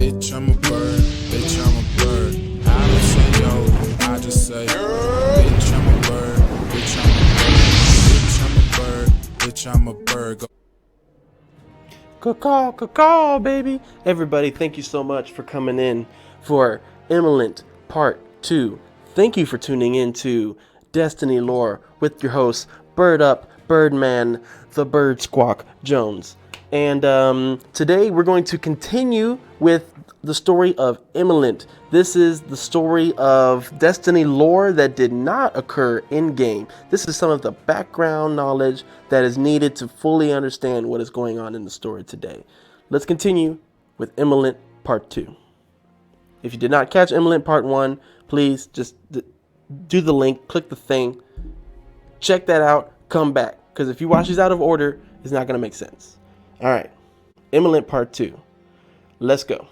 Bitch, I'm a bird. Bitch, I'm a bird. I don't say yo, I just say, bitch, I'm a bird. Bitch, I'm a bird. Bitch, I'm a bird. Bitch, I'm a bird. Caw, baby. Everybody, thank you so much for coming in for Immolant Part 2. Thank you for tuning in to Destiny Lore with your host, Birduup, Birdman, the Bird Squawk Jones. And today we're going to continue with the story of Immolant. This is the story of Destiny lore that did not occur in-game. This is some of the background knowledge that is needed to fully understand what is going on in the story today. Let's continue with Immolant Part 2. If you did not catch Immolant Part 1, please just do the link, click the thing, check that out, come back. Because if you watch these out of order, it's not going to make sense. All right, Immolant Part 2. Let's go.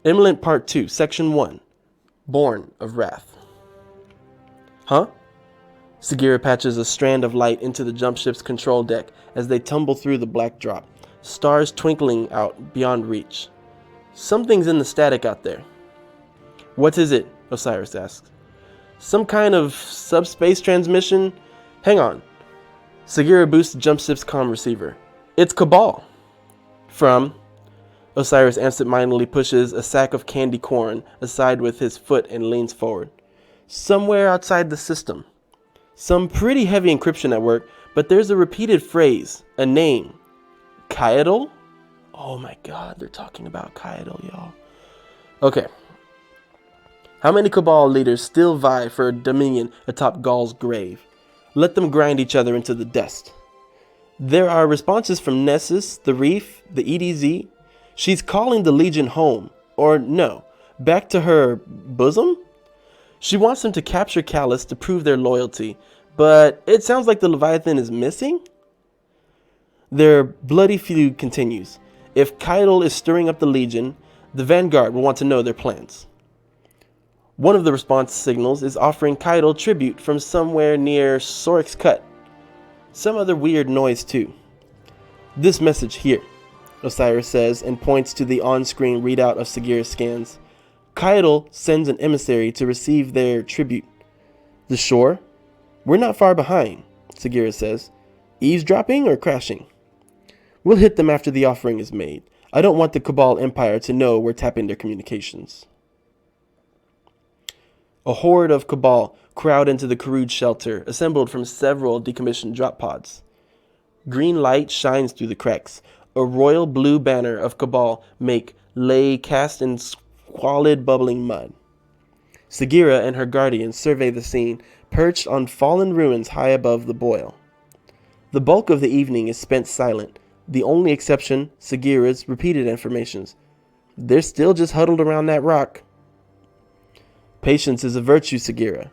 Immolant Part 2, Section 1, Born of Wrath. Huh? Sagira patches a strand of light into the jump ship's control deck as they tumble through the black drop, stars twinkling out beyond reach. Something's in the static out there. What is it? Osiris asks. Some kind of subspace transmission? Hang on. Sagira boosts the jump ship's comm receiver. It's Cabal. From... Osiris absent-mindedly pushes a sack of candy corn aside with his foot and leans forward. Somewhere outside the system. Some pretty heavy encryption at work, but there's a repeated phrase, a name. Kaidal? Oh my god, they're talking about Kaidal, y'all. Okay. How many Cabal leaders still vie for dominion atop Gaul's grave? Let them grind each other into the dust. There are responses from Nessus, the Reef, the EDZ. She's calling the Legion home, or no, back to her bosom? She wants them to capture Callus to prove their loyalty, but it sounds like the Leviathan is missing? Their bloody feud continues. If Kaidal is stirring up the Legion, the Vanguard will want to know their plans. One of the response signals is offering Kaidal tribute from somewhere near Sorik's Cut. Some other weird noise too. This message here, Osiris says and points to the on-screen readout of Sagira's scans. Kaidal sends an emissary to receive their tribute. The shore? We're not far behind, Sagira says. Eavesdropping or crashing? We'll hit them after the offering is made. I don't want the Cabal Empire to know we're tapping their communications. A horde of Cabal crowd into the Karud shelter, assembled from several decommissioned drop pods. Green light shines through the cracks. A royal blue banner of Cabal make lay cast in squalid bubbling mud. Sagira and her guardians survey the scene, perched on fallen ruins high above the boil. The bulk of the evening is spent silent, the only exception Sagira's repeated affirmations. They're still just huddled around that rock. Patience is a virtue, Sagira.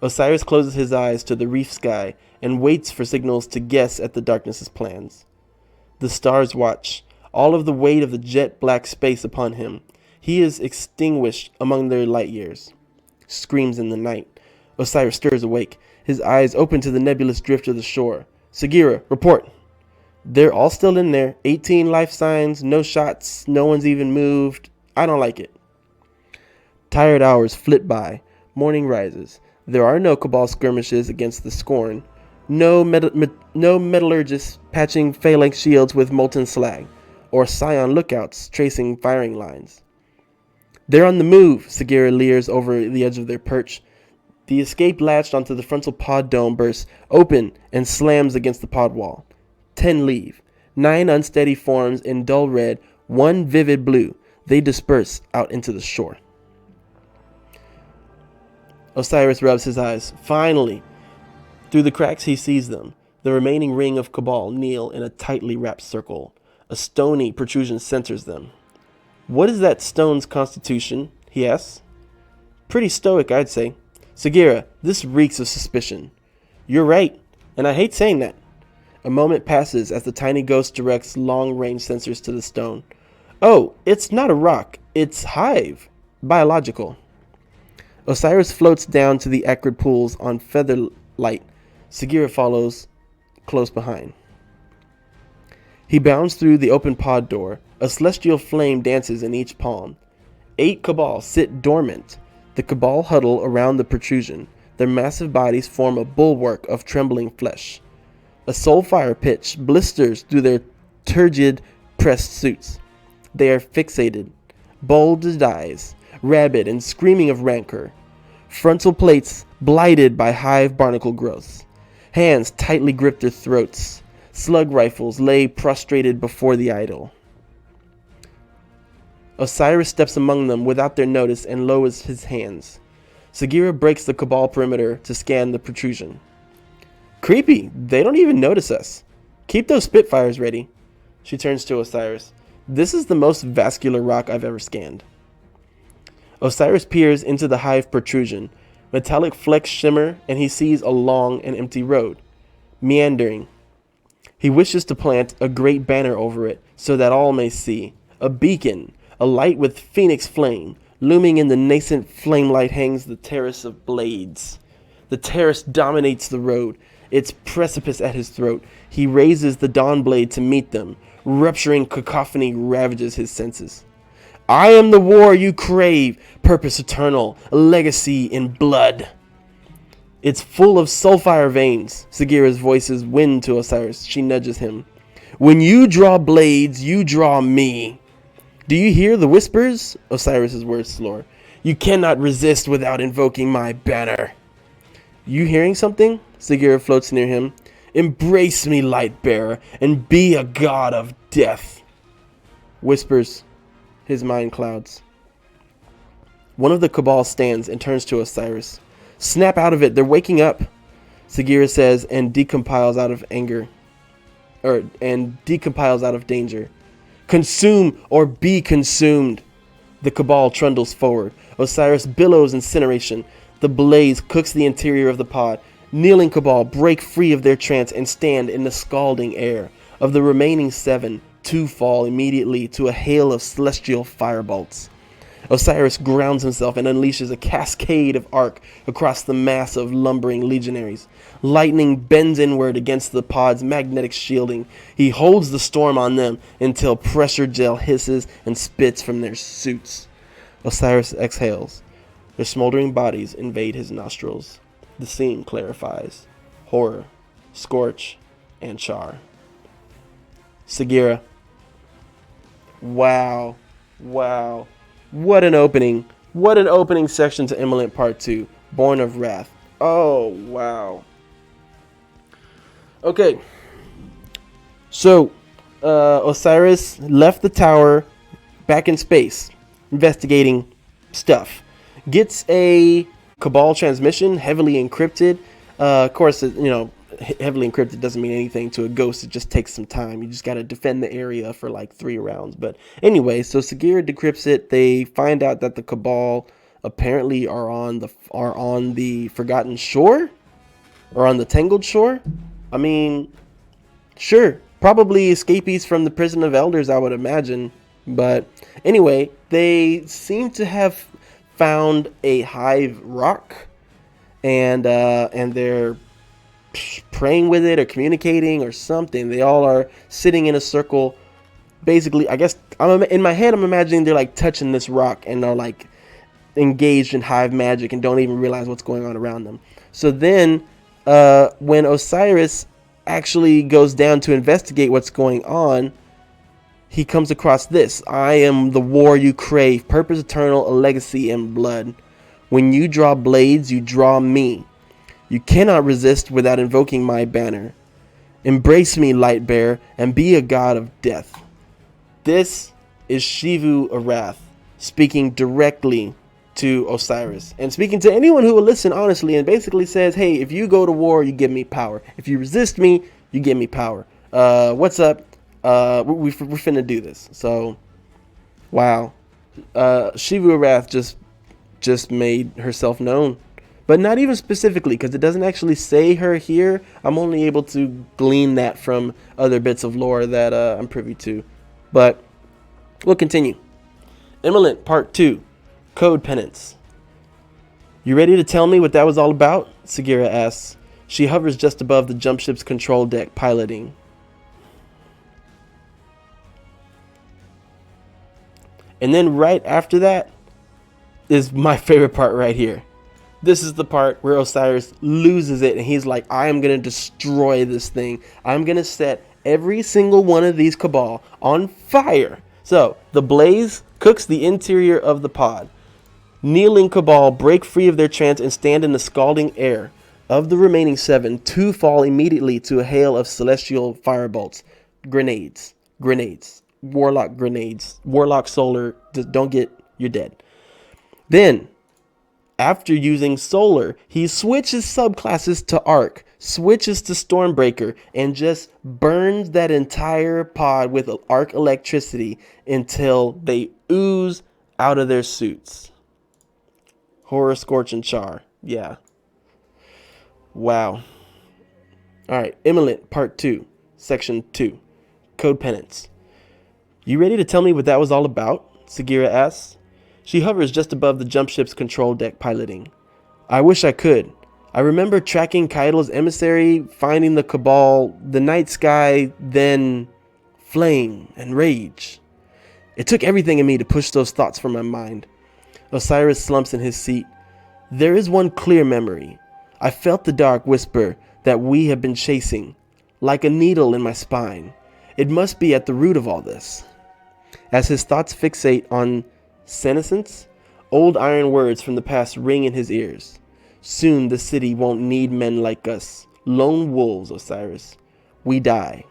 Osiris closes his eyes to the reef sky and waits for signals to guess at the darkness's plans. The stars watch, all of the weight of the jet black space upon him. He is extinguished among their light years. Screams in the night. Osiris stirs awake, his eyes open to the nebulous drift of the shore. Sagira, report. They're all still in there. 18 life signs, no shots, no one's even moved. I don't like it. Tired hours flit by. Morning rises. There are no Cabal skirmishes against the Scorn. No metallurgists patching phalanx shields with molten slag, or scion lookouts tracing firing lines. They're on the move, Sagira leers over the edge of their perch. The escape latched onto the frontal pod dome bursts open and slams against the pod wall. 10 leave. 9 unsteady forms in dull red, 1 vivid blue. They disperse out into the shore. Osiris rubs his eyes. Finally! Through the cracks he sees them. The remaining ring of Cabal kneel in a tightly wrapped circle. A stony protrusion centers them. What is that stone's constitution? He asks. Pretty stoic, I'd say. Sagira, this reeks of suspicion. You're right, and I hate saying that. A moment passes as the tiny ghost directs long-range sensors to the stone. Oh, it's not a rock. It's hive. Biological. Osiris floats down to the acrid pools on feather light. Sagira follows close behind. He bounds through the open pod door, A celestial flame dances in each palm. 8 Cabal sit dormant. The Cabal huddle around the protrusion. Their massive bodies form a bulwark of trembling flesh. A soul fire pitch blisters through their turgid, pressed suits. They are fixated, bulged eyes, rabid and screaming of rancor. Frontal plates blighted by hive barnacle growths. Hands tightly grip their throats. Slug rifles lay prostrated before the idol. Osiris steps among them without their notice and lowers his hands. Sagira breaks the Cabal perimeter to scan the protrusion. Creepy, they don't even notice us. Keep those Spitfires ready. She turns to Osiris. This is the most vascular rock I've ever scanned. Osiris peers into the hive protrusion. Metallic flecks shimmer, and he sees a long and empty road, meandering. He wishes to plant a great banner over it so that all may see. A beacon, a light with phoenix flame. Looming in the nascent flamelight hangs the terrace of blades. The terrace dominates the road, its precipice at his throat. He raises the dawn blade to meet them. Rupturing cacophony ravages his senses. I am the war you crave, purpose eternal, a legacy in blood. It's full of sulfire veins. Sagira's voices win to Osiris. She nudges him. When you draw blades, you draw me. Do you hear the whispers? Osiris's words slur. You cannot resist without invoking my banner. You hearing something? Sagira floats near him. Embrace me, light bearer, and be a god of death. Whispers. His mind clouds. One of the Cabal stands and turns to Osiris. Snap out of it, they're waking up, Sagira says, and decompiles out of anger. And decompiles out of danger. Consume or be consumed. The Cabal trundles forward. Osiris billows incineration. The blaze cooks the interior of the pod. Kneeling Cabal break free of their trance and stand in the scalding air. Of the remaining 7, 2 fall immediately to a hail of celestial firebolts. Osiris grounds himself and unleashes a cascade of arc across the mass of lumbering legionaries. Lightning bends inward against the pod's magnetic shielding. He holds the storm on them until pressure gel hisses and spits from their suits. Osiris exhales. Their smoldering bodies invade his nostrils. The scene clarifies. Horror, scorch, and char. Sagira. Wow. Wow. What an opening. What an opening section to Immolant Part 2. Born of Wrath. Oh, wow. Okay. So, Osiris left the tower back in space, investigating stuff. Gets a Cabal transmission, heavily encrypted. Of course, heavily encrypted doesn't mean anything to a ghost. It just takes some time. You just got to defend the area for like 3 rounds. But anyway, so Sagira decrypts it. They find out that the Cabal apparently are on the Forgotten Shore, or on the Tangled Shore. I mean, sure, probably escapees from the Prison of Elders, I would imagine. But anyway, they seem to have found a hive rock, and they're praying with it or communicating or something. They all are sitting in a circle. Basically, I guess in my head I'm imagining they're like touching this rock and are like engaged in hive magic and don't even realize what's going on around them. So then when Osiris actually goes down to investigate what's going on, he comes across this. I am the war you crave, purpose eternal, a legacy in blood. When you draw blades, you draw me. You cannot resist without invoking my banner. Embrace me, light bearer, and be a god of death. This is Xivu Arath speaking directly to Osiris and speaking to anyone who will listen honestly, and basically says, hey, if you go to war, you give me power. If you resist me, you give me power. What's up? We're finna do this. So, wow. Xivu Arath just made herself known. But not even specifically, because it doesn't actually say her here. I'm only able to glean that from other bits of lore that I'm privy to. But we'll continue. Immolant Part 2. Code Penance. You ready to tell me what that was all about? Sagira asks. She hovers just above the jump ship's control deck, piloting. And then right after that is my favorite part right here. This is the part where Osiris loses it and he's like, I am going to destroy this thing. I'm going to set every single one of these Cabal on fire. So the blaze cooks the interior of the pod. Kneeling Cabal break free of their trance and stand in the scalding air. Of the remaining 7, 2 fall immediately to a hail of celestial firebolts. Grenades. Warlock solar. Don't get, you're dead. Then, after using solar, he switches subclasses to arc, switches to stormbreaker, and just burns that entire pod with arc electricity until they ooze out of their suits. Horror, scorch, and char. Yeah. Wow. Alright, Immolant, Part 2, Section 2. Code Penance. You ready to tell me what that was all about? Sagira asks. She hovers just above the jump ship's control deck piloting. I wish I could. I remember tracking Kaido's emissary, finding the Cabal, the night sky, then flame and rage. It took everything in me to push those thoughts from my mind. Osiris slumps in his seat. There is one clear memory. I felt the dark whisper that we have been chasing, like a needle in my spine. It must be at the root of all this. As his thoughts fixate on senescence, old iron words from the past ring in his ears. Soon the city won't need men like us, lone wolves, Osiris. We die.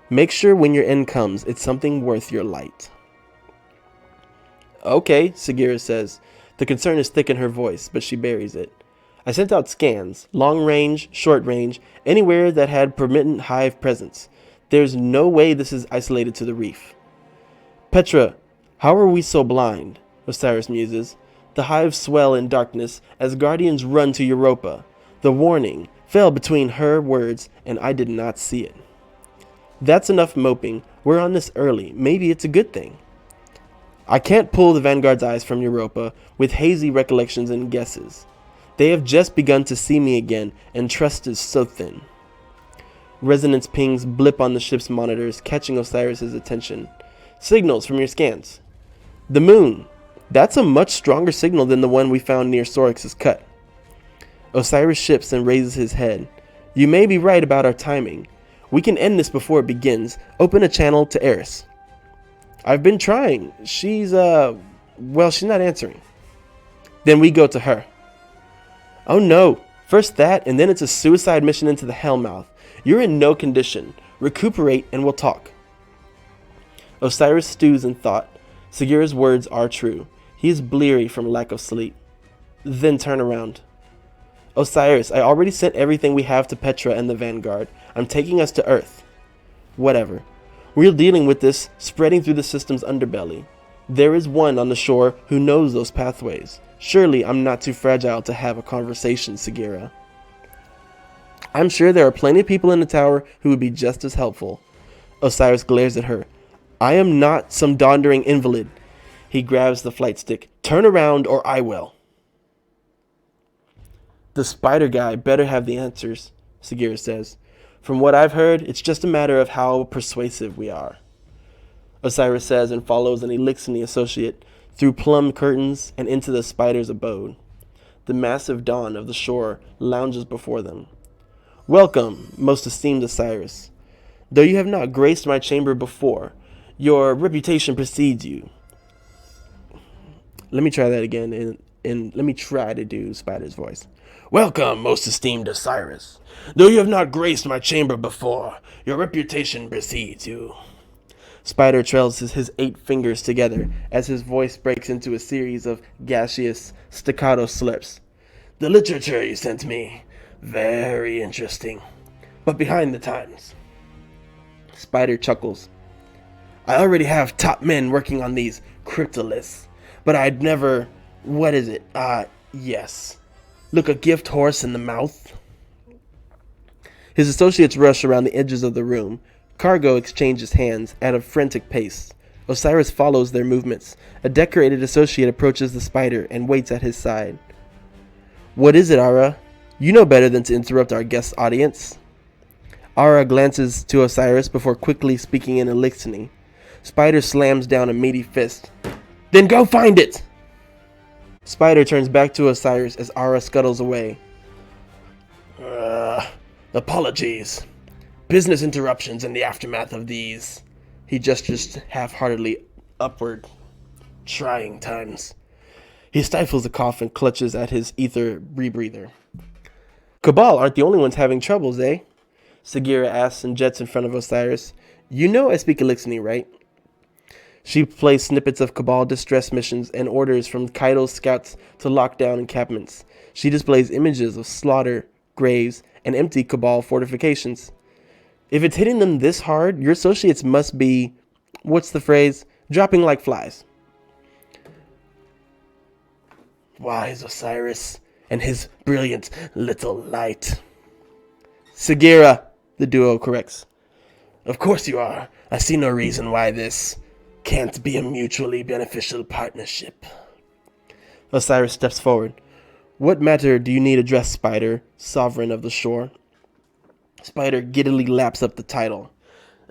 Make sure when your end comes, it's something worth your light. Okay, Sagira says. The concern is thick in her voice, but she buries it. I sent out scans, long range, short range, anywhere that had permittent hive presence. There's no way this is isolated to the reef. Petra, how are we so blind? Osiris muses. The hives swell in darkness as guardians run to Europa. The warning fell between her words and I did not see it. That's enough moping. We're on this early. Maybe it's a good thing. I can't pull the Vanguard's eyes from Europa with hazy recollections and guesses. They have just begun to see me again, and trust is so thin. Resonance pings blip on the ship's monitors, catching Osiris's attention. Signals from your scans. The moon. That's a much stronger signal than the one we found near Sorix's cut. Osiris ships and raises his head. You may be right about our timing. We can end this before it begins. Open a channel to Eris. I've been trying. She's not answering. Then we go to her. Oh no, first that, and then it's a suicide mission into the Hellmouth. You're in no condition. Recuperate and we'll talk. Osiris stews in thought. Sagira's words are true. He is bleary from lack of sleep. Then turn around. Osiris, I already sent everything we have to Petra and the Vanguard. I'm taking us to Earth. Whatever. We're dealing with this spreading through the system's underbelly. There is one on the shore who knows those pathways. Surely I'm not too fragile to have a conversation, Sagira. I'm sure there are plenty of people in the tower who would be just as helpful. Osiris glares at her. I am not some dondering invalid. He grabs the flight stick. Turn around or I will. The spider guy better have the answers, Sagira says. From what I've heard, it's just a matter of how persuasive we are. Osiris says and follows an Elixir associate through plum curtains and into the spider's abode. The massive dawn of the shore lounges before them. Welcome, most esteemed Osiris. Though you have not graced my chamber before, your reputation precedes you. Let me try that again, and let me try to do Spider's voice. Welcome, most esteemed Osiris. Though you have not graced my chamber before, your reputation precedes you. Spider trails his 8 fingers together as his voice breaks into a series of gaseous, staccato slips. The literature you sent me, very interesting, but behind the times. Spider chuckles. I already have top men working on these cryptoliths, but I'd never... What is it? Yes. Look a gift horse in the mouth. His associates rush around the edges of the room. Cargo exchanges hands at a frantic pace. Osiris follows their movements. A decorated associate approaches the spider and waits at his side. What is it, Ara? You know better than to interrupt our guest audience. Ara glances to Osiris before quickly speaking in Elixir. Spider slams down a meaty fist. Then go find it! Spider turns back to Osiris as Ara scuttles away. Apologies. Business interruptions in the aftermath of these. He gestures half-heartedly upward. Trying times. He stifles a cough and clutches at his ether rebreather. Cabal aren't the only ones having troubles, eh? Sagira asks and jets in front of Osiris. You know I speak Elixir, right? She plays snippets of Cabal distress missions and orders from Kaido's scouts to lock down encampments. She displays images of slaughter, graves, and empty Cabal fortifications. If it's hitting them this hard, your associates must be, what's the phrase, dropping like flies. Wise Osiris and his brilliant little light. Sagira, the duo corrects. Of course you are. I see no reason why this can't be a mutually beneficial partnership. Osiris steps forward. What matter do you need addressed, Spider, sovereign of the shore? Spider giddily laps up the title.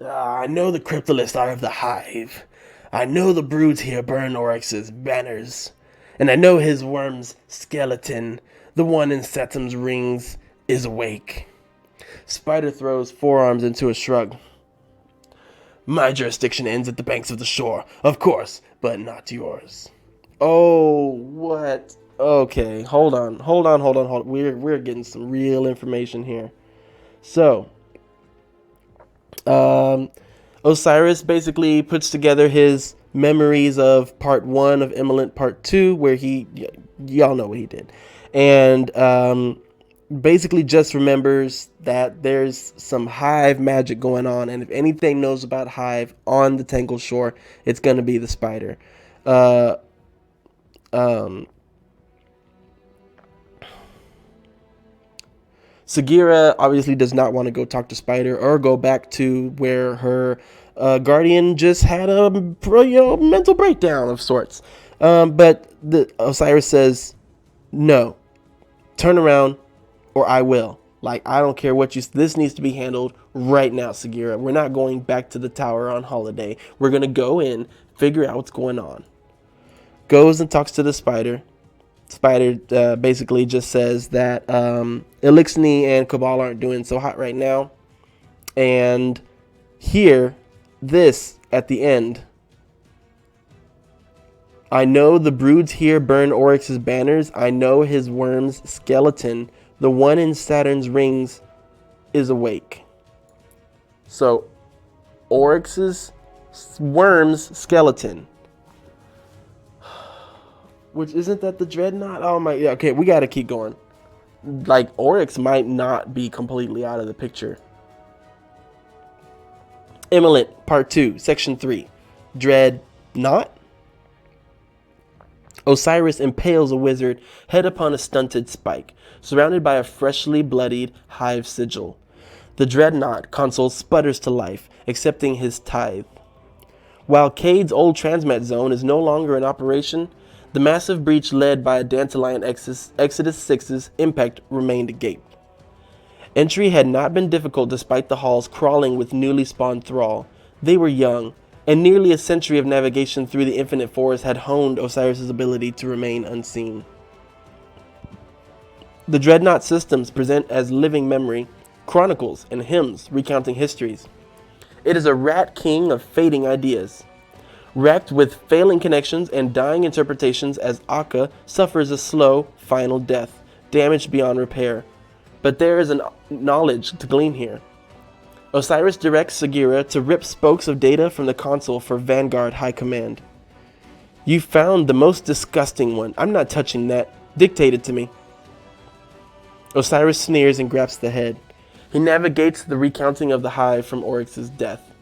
I know the cryptoliths are of the hive. I know the broods here burn Oryx's banners. And I know his worm's skeleton, the one in Satum's rings, is awake. Spider throws forearms into a shrug. My jurisdiction ends at the banks of the shore, of course, but not yours. Oh, what? Okay, hold on. We're getting some real information here. So, Osiris basically puts together his memories of part 1 of Immolant, part 2, where y'all know what he did. And basically just remembers that there's some hive magic going on. And if anything knows about hive on the Tangled Shore, it's going to be the spider. Sagira obviously does not want to go talk to Spider or go back to where her guardian just had a mental breakdown of sorts. But Osiris says, no, turn around or I will. Like, I don't care what this needs to be handled right now, Sagira. We're not going back to the tower on holiday. We're going to go in, figure out what's going on. Goes and talks to the spider. Spider basically just says that Elixir and Cabal aren't doing so hot right now. And here, this at the end. I know the broods here burn Oryx's banners. I know his worm's skeleton, the one in Saturn's rings, is awake. So, Oryx's worm's skeleton. Which, isn't that the Dreadnought? Oh my, yeah, okay, we gotta keep going. Like, Oryx might not be completely out of the picture. Immolant, Part 2, Section 3. Dreadnought? Osiris impales a wizard head upon a stunted spike, surrounded by a freshly bloodied hive sigil. The Dreadnought console sputters to life, accepting his tithe. While Cade's old transmat zone is no longer in operation, the massive breach led by a Dandelion Exodus 6's impact remained agape. Entry had not been difficult despite the halls crawling with newly spawned thrall. They were young, and nearly a century of navigation through the infinite forest had honed Osiris' ability to remain unseen. The Dreadnought systems present as living memory, chronicles and hymns recounting histories. It is a rat king of fading ideas, wrecked with failing connections and dying interpretations as Akka suffers a slow, final death, damaged beyond repair. But there is an knowledge to glean here. Osiris directs Sagira to rip spokes of data from the console for Vanguard High Command. You found the most disgusting one. I'm not touching that. Dictate it to me. Osiris sneers and grabs the head. He navigates the recounting of the hive from Oryx's death.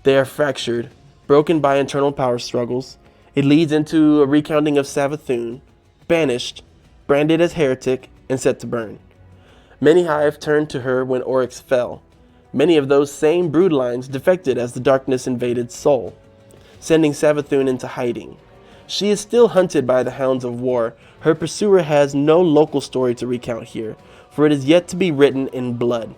They are fractured, broken by internal power struggles. It leads into a recounting of Savathun, banished, branded as heretic, and set to burn. Many hive turned to her when Oryx fell. Many of those same brood lines defected as the darkness invaded Sol, sending Savathun into hiding. She is still hunted by the hounds of war. Her pursuer has no local story to recount here, for it is yet to be written in blood.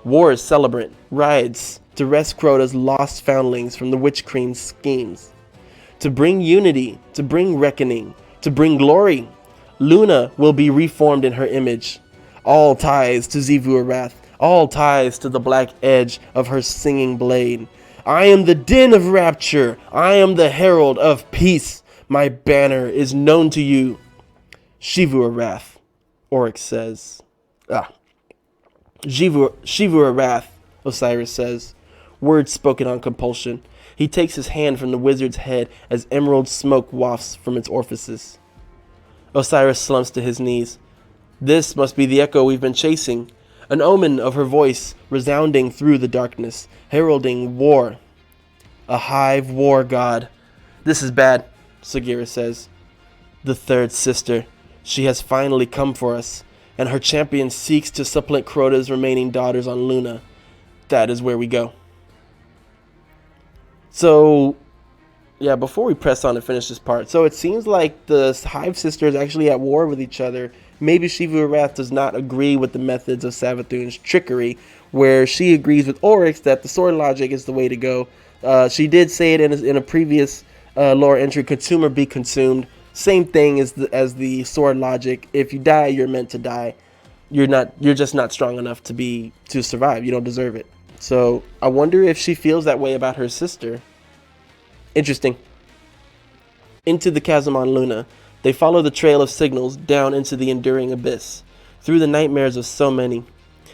War's celebrant rides to wrest Crota's lost foundlings from the Witch Queen's schemes, to bring unity, to bring reckoning, to bring glory. Luna will be reformed in her image. All ties to Xivu Arath, all ties to the black edge of her singing blade. I am the din of rapture. I am the herald of peace. My banner is known to you. Xivu Arath, Oryx says. Xivu Arath, Osiris says. Words spoken on compulsion. He takes his hand from the wizard's head as emerald smoke wafts from its orifices. Osiris slumps to his knees. This must be the echo we've been chasing. An omen of her voice resounding through the darkness, heralding war. A hive war god. This is bad, Sagira says. The third sister. She has finally come for us, and her champion seeks to supplant Crota's remaining daughters on Luna. That is where we go. So, yeah, before we press on and finish this part, so it seems like the Hive sisters actually at war with each other. Maybe Xivu Arath does not agree with the methods of Savathun's trickery, where she agrees with Oryx that the sword logic is the way to go. She did say it in a previous lore entry, consume or be consumed. Same thing as the sword logic. If you die, you're meant to die. You're just not strong enough to survive. You don't deserve it. So I wonder if she feels that way about her sister. Interesting. Into the chasm on Luna, they follow the trail of signals down into the enduring abyss, through the nightmares of so many.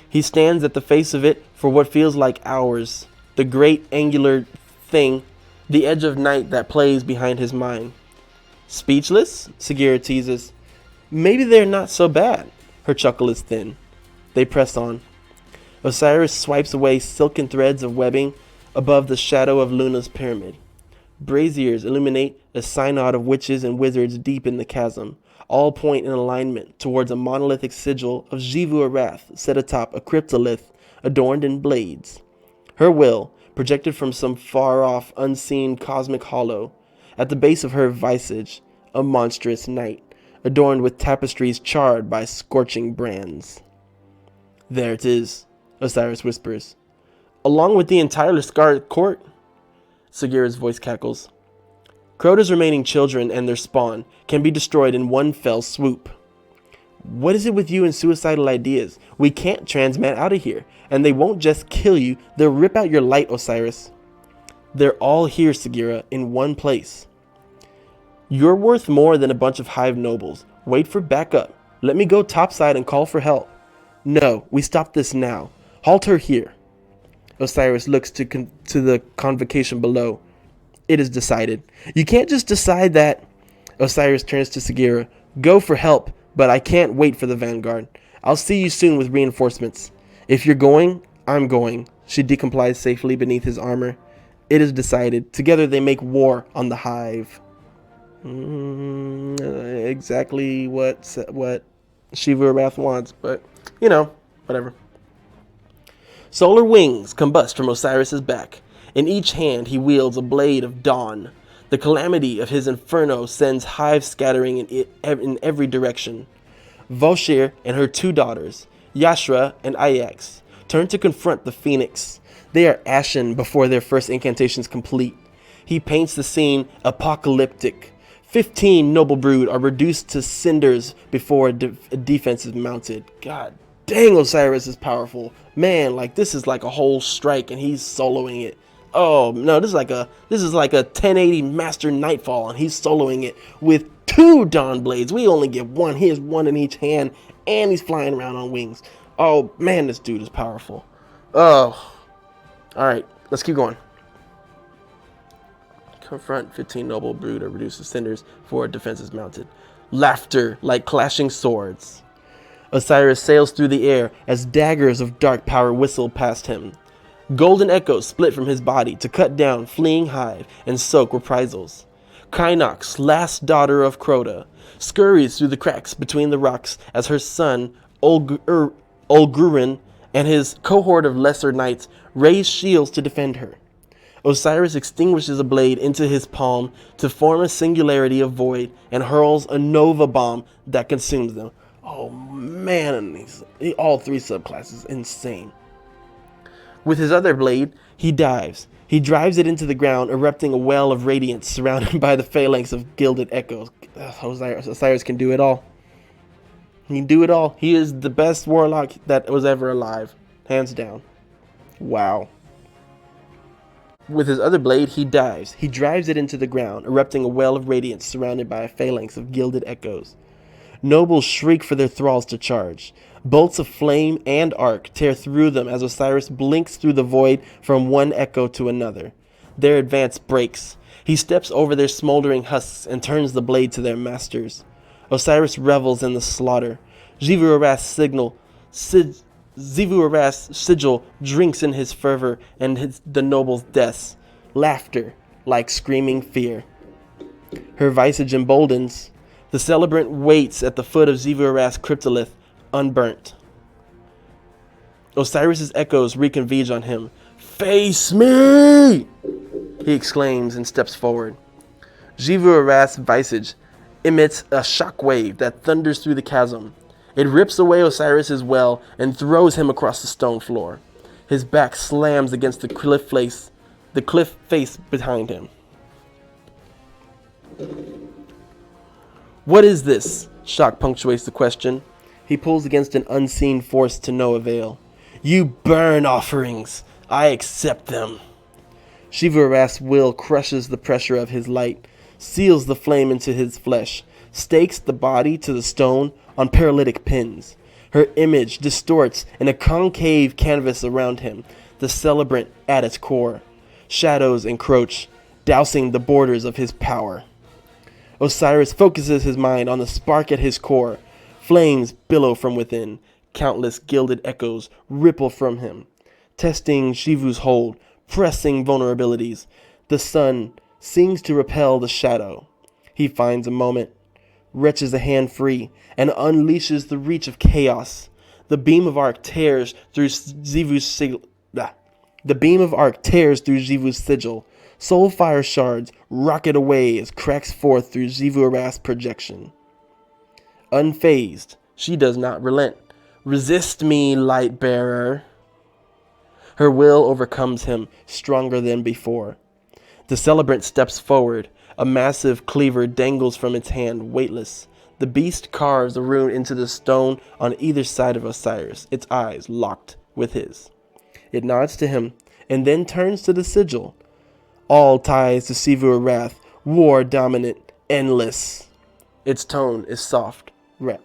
He stands at the face of it for what feels like hours, the great angular thing, the edge of night that plays behind his mind. Speechless? Sagira teases. Maybe they're not so bad. Her chuckle is thin. They press on. Osiris swipes away silken threads of webbing above the shadow of Luna's pyramid. Braziers illuminate a synod of witches and wizards deep in the chasm. All point in alignment towards a monolithic sigil of Xivu Arath set atop a cryptolith adorned in blades. Her will, projected from some far-off, unseen cosmic hollow. At the base of her visage, a monstrous knight, adorned with tapestries charred by scorching brands. There it is, Osiris whispers. Along with the entire scarred court? Sagira's voice cackles. Crota's remaining children and their spawn can be destroyed in one fell swoop. What is it with you and suicidal ideas? We can't transmat out of here, and they won't just kill you, they'll rip out your light, Osiris. They're all here, Sagira, in one place. You're worth more than a bunch of hive nobles. Wait for backup. Let me go topside and call for help. No, we stop this now. Halt her here. Osiris looks to the convocation below. It is decided. You can't just decide that. Osiris turns to Sagira. Go for help, but I can't wait for the vanguard. I'll see you soon with reinforcements. If you're going, I'm going. She decomplies safely beneath his armor. It is decided. Together they make war on the hive. Exactly what Xivu Arath wants, but, whatever. Solar wings combust from Osiris's back. In each hand he wields a blade of dawn. The calamity of his inferno sends hives scattering in every direction. Voshir and her two daughters, Yashra and Ajax, turn to confront the phoenix. They are ashen before their first incantations complete. He paints the scene apocalyptic. 15 noble brood are reduced to cinders before a defense is mounted. God dang, Osiris is powerful. Man, this is like a whole strike and he's soloing it. Oh no, this is like a 1080 Master Nightfall and he's soloing it with 2 Dawn Blades. We only get 1. He has 1 in each hand and he's flying around on wings. Oh man, this dude is powerful. Oh. Alright, let's keep going. Confront 15 noble brood or reduce to cinders before defense is mounted. Laughter like clashing swords. Osiris sails through the air as daggers of dark power whistle past him. Golden echoes split from his body to cut down fleeing hive and soak reprisals. Kynox, last daughter of Crota, scurries through the cracks between the rocks as her son Olgurin and his cohort of lesser knights raise shields to defend her. Osiris extinguishes a blade into his palm to form a singularity of void and hurls a nova bomb that consumes them. Oh man, all 3 subclasses, insane. With his other blade, He dives. He drives it into the ground, erupting a well of radiance surrounded by the phalanx of gilded echoes. Osiris can do it all. He can do it all. He is the best warlock that was ever alive. Hands down. Wow. With his other blade, he dives. He drives it into the ground, erupting a well of radiance surrounded by a phalanx of gilded echoes. Nobles shriek for their thralls to charge. Bolts of flame and arc tear through them as Osiris blinks through the void from one echo to another. Their advance breaks. He steps over their smoldering husks and turns the blade to their masters. Osiris revels in the slaughter. Zivu-Arath's sigil drinks in his fervor and the noble's deaths. Laughter like screaming fear. Her visage emboldens. The celebrant waits at the foot of Zivu-Arath's cryptolith, unburnt. Osiris's echoes reconvene on him. "Face me!" he exclaims and steps forward. Zivu-Arath's visage emits a shockwave that thunders through the chasm. It rips away Osiris's well and throws him across the stone floor. His back slams against the cliff face behind him. "What is this?" Shock punctuates the question. He pulls against an unseen force to no avail. "You burn offerings. I accept them." Zivu-Arath's will crushes the pressure of his light, seals the flame into his flesh, stakes the body to the stone on paralytic pins. Her image distorts in a concave canvas around him, the celebrant at its core. Shadows encroach, dousing the borders of his power. Osiris focuses his mind on the spark at his core. Flames billow from within. Countless gilded echoes ripple from him, testing Shivu's hold, pressing vulnerabilities. The sun seems to repel the shadow. He finds a moment, wrenches a hand free, and unleashes the reach of chaos. The beam of arc tears through Zivu's sigil. Soulfire shards rocket away as cracks forth through Zivu-Arath's projection. Unfazed, she does not relent. "Resist me, light bearer." Her will overcomes him, stronger than before. The celebrant steps forward. A massive cleaver dangles from its hand, weightless. The beast carves a rune into the stone on either side of Osiris, its eyes locked with his. It nods to him, and then turns to the sigil. All ties to Zivu-Arath, war dominant, endless. Its tone is soft, rap.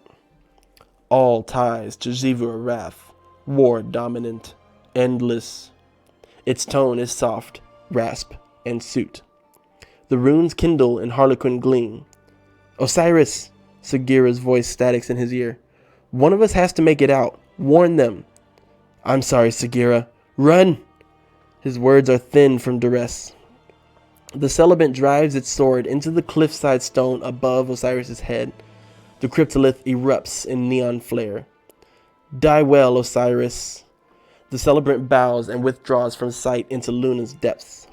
All ties to Zivu-Arath, war dominant, endless. Its tone is soft, rasp, and suit. The runes kindle in harlequin gleam. "Osiris," Sagira's voice statics in his ear. "One of us has to make it out. Warn them." "I'm sorry, Sagira. Run!" His words are thin from duress. The celebrant drives its sword into the cliffside stone above Osiris's head. The cryptolith erupts in neon flare. "Die well, Osiris." The celebrant bows and withdraws from sight into Luna's depths.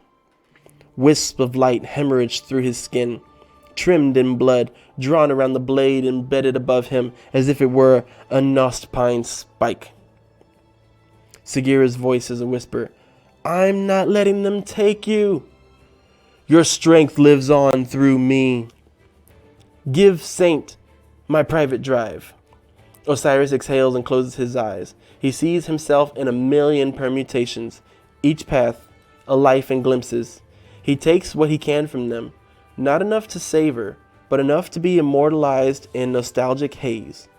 Wisps of light hemorrhage through his skin, trimmed in blood, drawn around the blade embedded above him as if it were a nosed pine spike. Sagira's voice is a whisper. "I'm not letting them take you. Your strength lives on through me. Give Saint my private drive." Osiris exhales and closes his eyes. He sees himself in a million permutations, each path, a life in glimpses. He takes what he can from them, not enough to savor, but enough to be immortalized in nostalgic haze.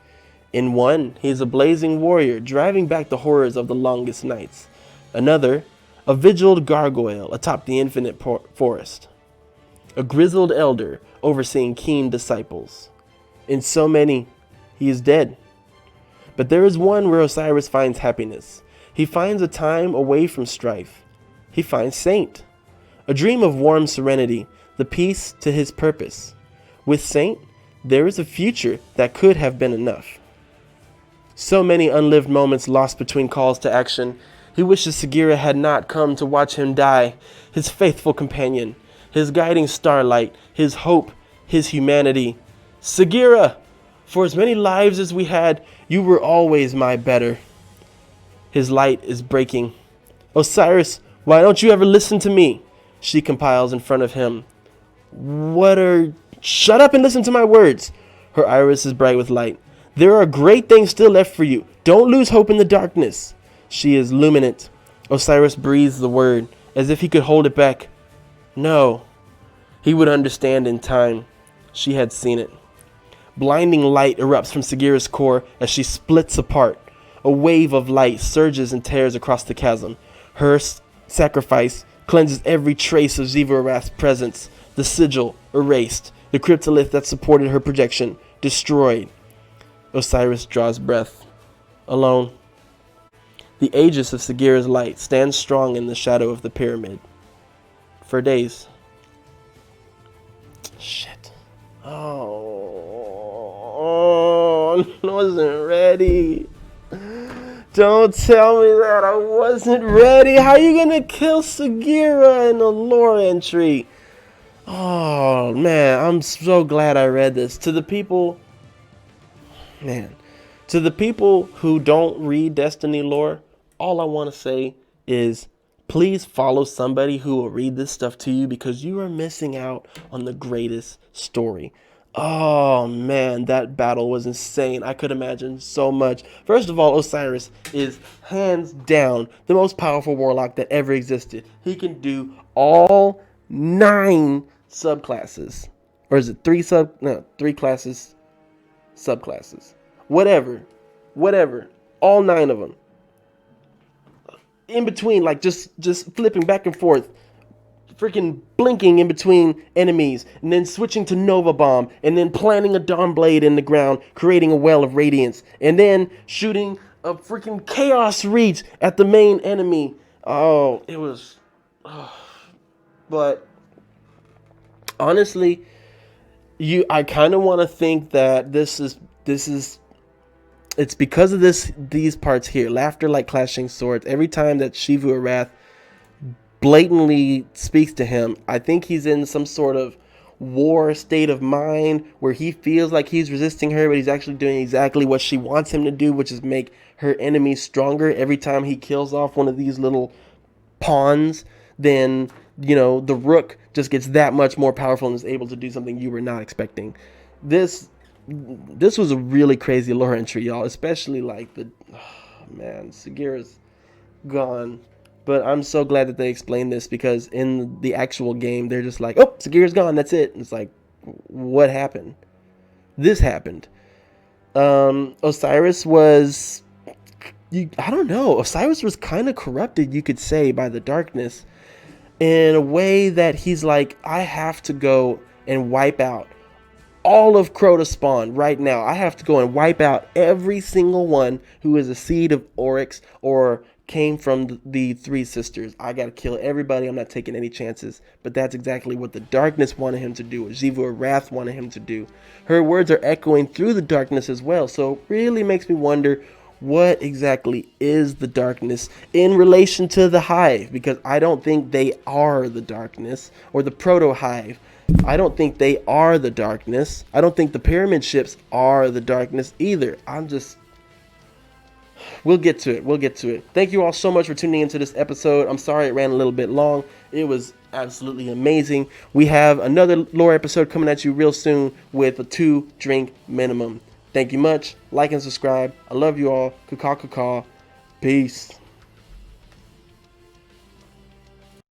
In one, he is a blazing warrior driving back the horrors of the longest nights. Another, a vigiled gargoyle atop the infinite forest. A grizzled elder overseeing keen disciples. In so many, he is dead. But there is one where Osiris finds happiness. He finds a time away from strife. He finds Saint. A dream of warm serenity, the peace to his purpose. With Saint, there is a future that could have been enough. So many unlived moments lost between calls to action. He wishes Sagira had not come to watch him die, his faithful companion, his guiding starlight, his hope, his humanity. "Sagira, for as many lives as we had, you were always my better." His light is breaking. "Osiris, Why don't you ever listen to me? She compiles in front of him. Shut up and listen to my words. Her iris is bright with light. There are great things still left for you. Don't lose hope in the darkness. She is luminant. Osiris breathes the word, as if he could hold it back. No. He would understand in time. She had seen it. Blinding light erupts from Sagira's core as she splits apart. A wave of light surges and tears across the chasm. Her sacrifice cleanses every trace of Xivu Arath's presence. The sigil erased. The cryptolith that supported her projection destroyed. Osiris draws breath. Alone. The aegis of Sagira's light stands strong in the shadow of the pyramid. For days. Shit. Oh, I wasn't ready. Don't tell me that I wasn't ready. How are you gonna kill Sagira in a lore entry? Oh man, I'm so glad I read this. To the people who don't read Destiny lore, all I want to say is please follow somebody who will read this stuff to you, because you are missing out on the greatest story. Oh man, that battle was insane. I could imagine so much. First of all, Osiris is hands down the most powerful warlock that ever existed. He can do all 9 subclasses. Or is it 3 classes, subclasses. Whatever. All 9 of them. In between, like just flipping back and forth. Freaking blinking in between enemies, and then switching to Nova Bomb, and then planting a Dawn Blade in the ground, creating a well of radiance, and then shooting a freaking Chaos Reach at the main enemy. Oh, it was... But honestly, I kind of want to think that this is it's because of these parts here. Laughter like clashing swords. Every time that Xivu Arath blatantly speaks to him, I think he's in some sort of war state of mind where he feels like he's resisting her, but he's actually doing exactly what she wants him to do, which is make her enemies stronger. Every time he kills off one of these little pawns, then the rook just gets that much more powerful and is able to do something you were not expecting. This was a really crazy lore entry, y'all, especially like Sagira's gone. But I'm so glad that they explained this, because in the actual game, they're just like, oh, Sagira's gone, that's it. And it's like, what happened? This happened. Osiris was... I don't know. Osiris was kind of corrupted, you could say, by the darkness. In a way that he's like, I have to go and wipe out all of Crota spawn right now. I have to go and wipe out every single one who is a seed of Oryx or came from the 3 sisters. I gotta kill everybody. I'm not taking any chances. But that's exactly what the darkness wanted him to do, what Xivu Arath wanted him to do. Her words are echoing through the darkness as well, so it really makes me wonder, what exactly is the darkness in relation to the hive? Because I don't think they are the darkness, or the proto-hive. I don't think they are the darkness. I don't think the pyramid ships are the darkness either. We'll get to it. Thank you all so much for tuning into this episode. I'm sorry it ran a little bit long. It was absolutely amazing. We have another lore episode coming at you real soon with a 2-drink minimum. Thank you much. Like and subscribe. I love you all. Caw. Peace.